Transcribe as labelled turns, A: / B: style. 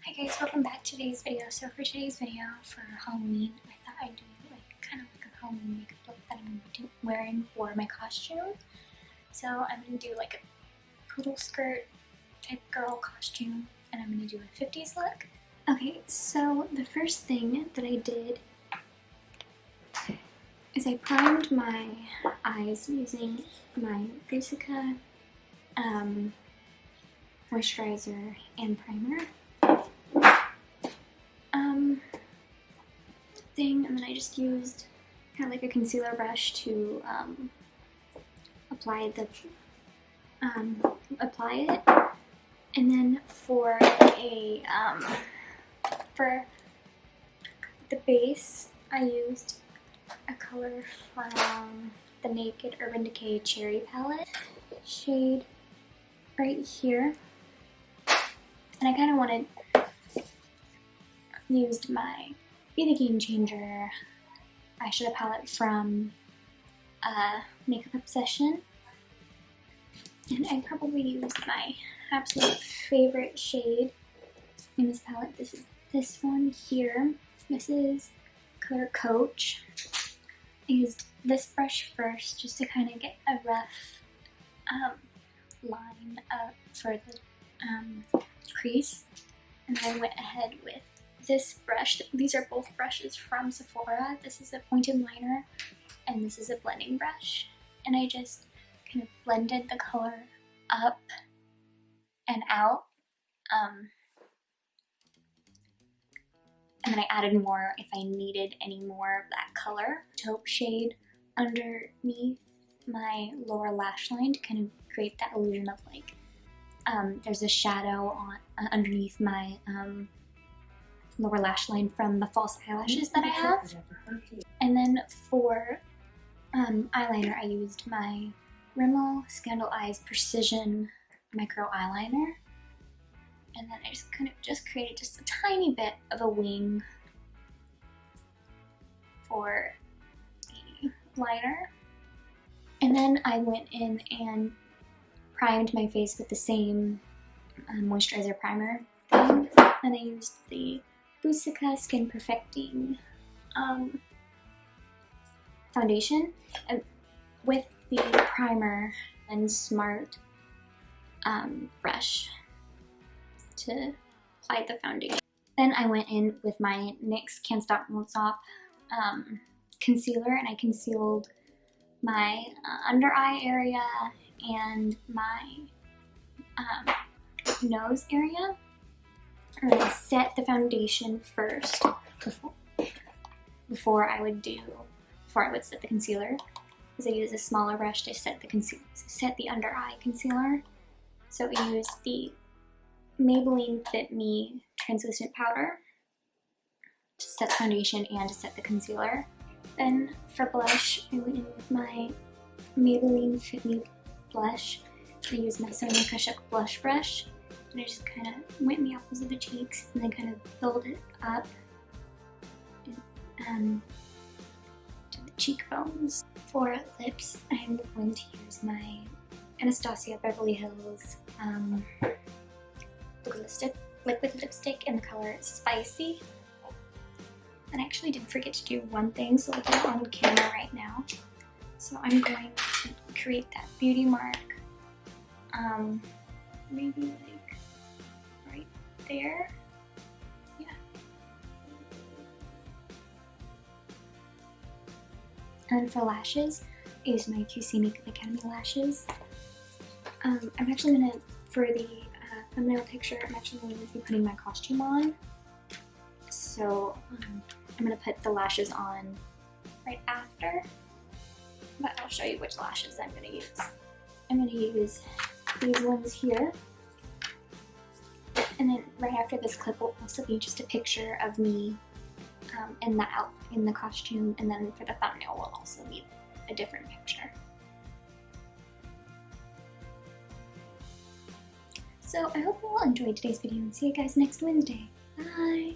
A: Hi guys, welcome back to today's video. So for today's video for Halloween, I thought I'd do kind of like a Halloween makeup look that I'm going to be wearing for my costume. So I'm going to do like a poodle skirt type girl costume, and I'm going to do a 50s look. Okay, so the first thing that I did is I primed my eyes using my Busika moisturizer and primer thing, and then I just used kind of like a concealer brush to apply it, and then for the base I used a color from the Naked Urban Decay Cherry palette, shade right here, and I kind of wanted used my Be the Game Changer eyeshadow palette from Makeup Obsession, and I probably used my absolute favorite shade in this palette. This is this one here. This is color Coach. I used this brush first just to kind of get a rough line up for the crease, and then I went ahead with this brush. These are both brushes from Sephora. This is a pointed liner and this is a blending brush, and I just kind of blended the color up and out, and then I added more if I needed any more of that color. Taupe shade underneath my lower lash line to kind of create that illusion of like there's a shadow on underneath my lower lash line from the false eyelashes that I have. And then for eyeliner, I used my Rimmel Scandal Eyes Precision Micro Eyeliner, and then I just kind of created just a tiny bit of a wing for the liner. And then I went in and primed my face with the same moisturizer primer thing, and I used the Busika Skin Perfecting foundation with the primer and Smart brush to apply the foundation. Then I went in with my NYX Can't Stop Won't Stop concealer, and I concealed my under eye area and my nose area. I'm going to set the foundation first before I would set the concealer, because I use a smaller brush to set the under eye concealer. So I used the Maybelline Fit Me translucent powder to set the foundation and to set the concealer. Then for blush, I went in with my Maybelline Fit Me blush. I used my Sonia Kashuk blush brush, and I just kind of went in the apples of the cheeks and then kind of build it up to the cheekbones. For lips, I'm going to use my Anastasia Beverly Hills liquid lipstick in the color Spicy. And I actually did forget to do one thing, so I'll do it on camera right now. So I'm going to create that beauty mark, maybe like right there. Yeah. And then for lashes, I use my QC Makeup Academy lashes. I'm actually gonna, for the thumbnail picture, I'm actually going to be putting my costume on. So I'm gonna put the lashes on right after, but I'll show you which lashes I'm gonna use. I'm gonna use these ones here, and then right after this clip will also be just a picture of me in the costume, and then for the thumbnail will also be a different picture. So I hope you all enjoyed today's video, and see you guys next Wednesday. Bye!